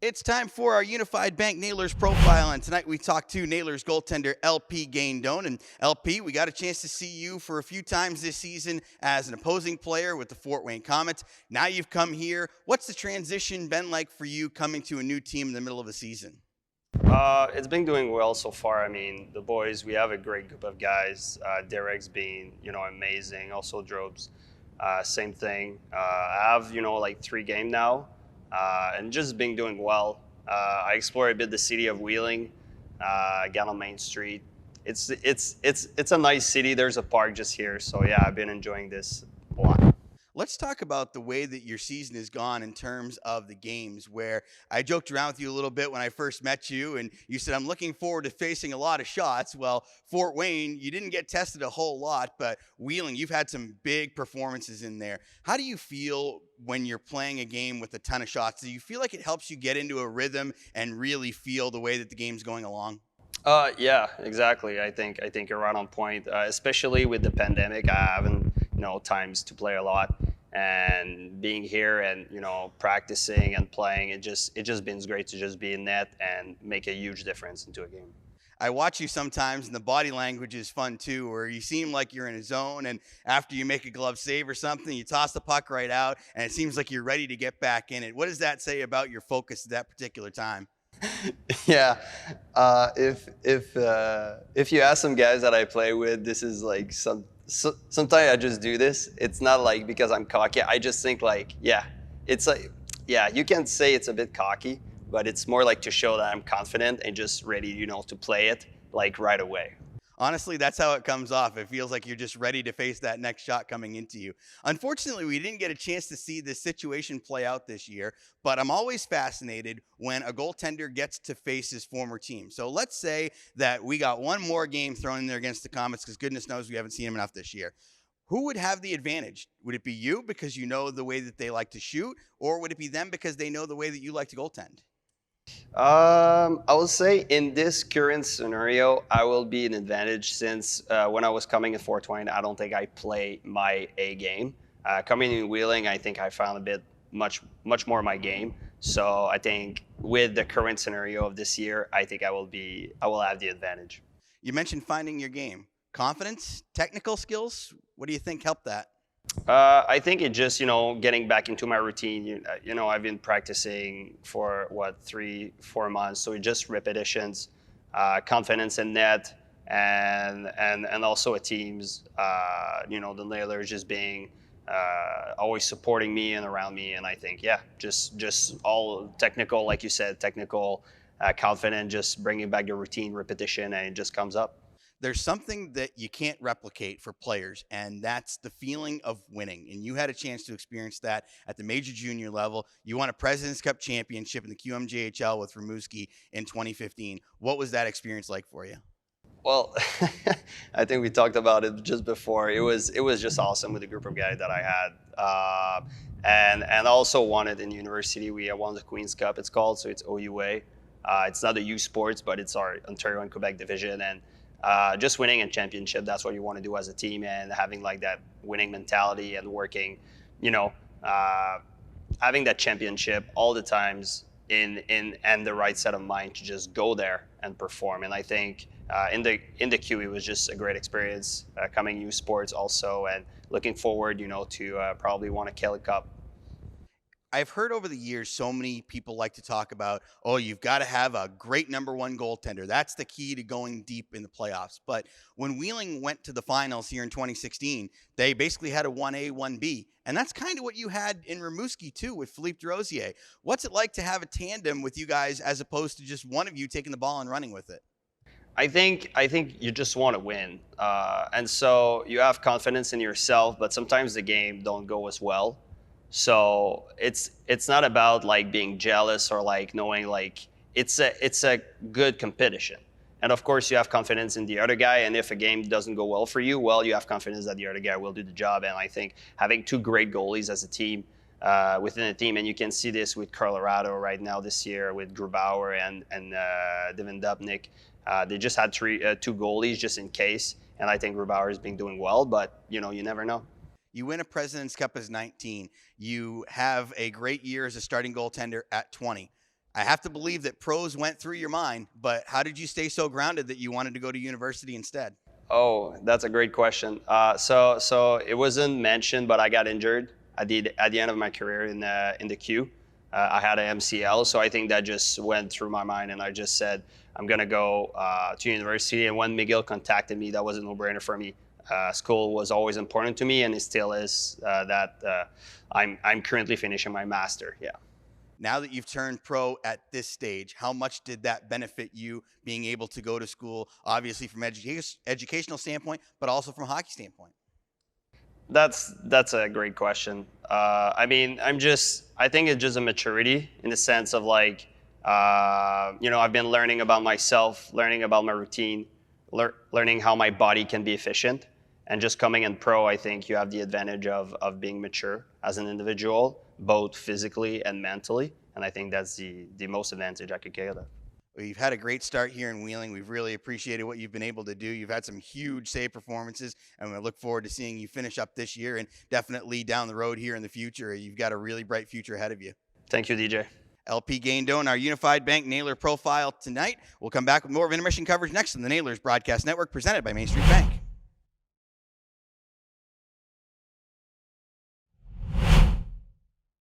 It's time for our Unified Bank Nailers profile, and tonight we talk to Nailers goaltender LP Guindon. And LP, we got a chance to see you for a few times this season as an opposing player with the Fort Wayne Komets. Now you've come here. What's the transition been like for you coming to a new team in the middle of the season? It's been doing well so far. I mean, the boys, we have a great group of guys. Derek's been, amazing. Also, Drobes, same thing. I have, like 3 games now, and just been doing well. I explored a bit the city of Wheeling, got on Main Street. It's a nice city. There's a park just here, so yeah, I've been enjoying this a lot. Let's talk about the way that your season has gone in terms of the games, where I joked around with you a little bit when I first met you, and you said, I'm looking forward to facing a lot of shots. Well, Fort Wayne, you didn't get tested a whole lot, but Wheeling, you've had some big performances in there. How do you feel when you're playing a game with a ton of shots? Do you feel like it helps you get into a rhythm and really feel the way that the game's going along? Yeah, exactly. I think you're right on point. Especially with the pandemic, I haven't times to play a lot, and being here and practicing and playing, it just been great to just be in net and make a huge difference into a game. I watch you sometimes, and the body language is fun too, where you seem like you're in a zone, and after you make a glove save or something, you toss the puck right out, and it seems like you're ready to get back in it. What does that say about your focus at that particular time? Yeah, if you ask some guys that I play with, this is like sometimes I just do this. It's not like because I'm cocky. I just think like, yeah, it's like, yeah, you can say it's a bit cocky, but it's more like to show that I'm confident and just ready, to play it like right away. Honestly, that's how it comes off. It feels like you're just ready to face that next shot coming into you. Unfortunately, we didn't get a chance to see this situation play out this year, but I'm always fascinated when a goaltender gets to face his former team. So let's say that we got one more game thrown in there against the Comets, because goodness knows we haven't seen them enough this year. Who would have the advantage? Would it be you because you know the way that they like to shoot, or would it be them because they know the way that you like to goaltend? I will say in this current scenario, I will be an advantage since when I was coming at 420, I don't think I play my A game. Coming in Wheeling, I think I found a bit much more my game. So I think with the current scenario of this year, I think I will have the advantage. You mentioned finding your game. Confidence, technical skills, what do you think helped that? I think it just, getting back into my routine. I've been practicing for what 3, 4 months, so it just repetitions, confidence in net, and also a teams. The Nailers just being always supporting me and around me, and I think yeah, just all technical, like you said, technical, confident, just bringing back the routine, repetition, and it just comes up. There's something that you can't replicate for players, and that's the feeling of winning. And you had a chance to experience that at the major junior level. You won a President's Cup championship in the QMJHL with Rimouski in 2015. What was that experience like for you? Well, I think we talked about it just before. It was just awesome with the group of guys that I had, and also won it in university. We won the Queen's Cup. It's called, so it's OUA. It's not a U Sports, but it's our Ontario and Quebec division, and just winning a championship. That's what you want to do as a team, and having like that winning mentality and working, you know, uh, having that championship all the times in and the right set of mind to just go there and perform. And I think in the Q, it was just a great experience coming U Sports also, and looking forward, to probably want a Kelly Cup. I've heard over the years so many people like to talk about, oh, you've got to have a great number one goaltender. That's the key to going deep in the playoffs. But when Wheeling went to the finals here in 2016, they basically had a 1A, 1B. And that's kind of what you had in Rimouski, too, with Philippe Drosier. What's it like to have a tandem with you guys as opposed to just one of you taking the ball and running with it? I think you just want to win, and so you have confidence in yourself. But sometimes the game don't go as well. So it's not about like being jealous or like knowing like it's a good competition. And of course you have confidence in the other guy. And if a game doesn't go well for you, well, you have confidence that the other guy will do the job. And I think having 2 great goalies as a team within a team, and you can see this with Colorado right now this year with Grubauer and Devin Dubnik. They just had 2 goalies just in case. And I think Grubauer has been doing well, but you never know. You win a President's Cup as 19. You have a great year as a starting goaltender at 20. I have to believe that pros went through your mind, but how did you stay so grounded that you wanted to go to university instead? Oh, that's a great question. So it wasn't mentioned, but I got injured at the end of my career in the queue. I had an MCL, so I think that just went through my mind, and I just said I'm gonna go to university. And when Miguel contacted me, that was a no-brainer for me. School was always important to me, and it still is. I'm currently finishing my master. Yeah. Now that you've turned pro at this stage, how much did that benefit you being able to go to school, obviously from educational standpoint, but also from a hockey standpoint? That's a great question. I mean, I think it's just a maturity in the sense of like, I've been learning about myself, learning about my routine, learning how my body can be efficient, and just coming in pro. I think you have the advantage of being mature as an individual, both physically and mentally, and I think that's the most advantage I could get. Well, you've had a great start here in Wheeling. We've really appreciated what you've been able to do. You've had some huge save performances, and we look forward to seeing you finish up this year and definitely down the road here in the future. You've got a really bright future ahead of you. Thank you, DJ. LP Guindon, our Unified Bank Nailer profile tonight. We'll come back with more of intermission coverage next on the Nailers Broadcast Network presented by Main Street Bank.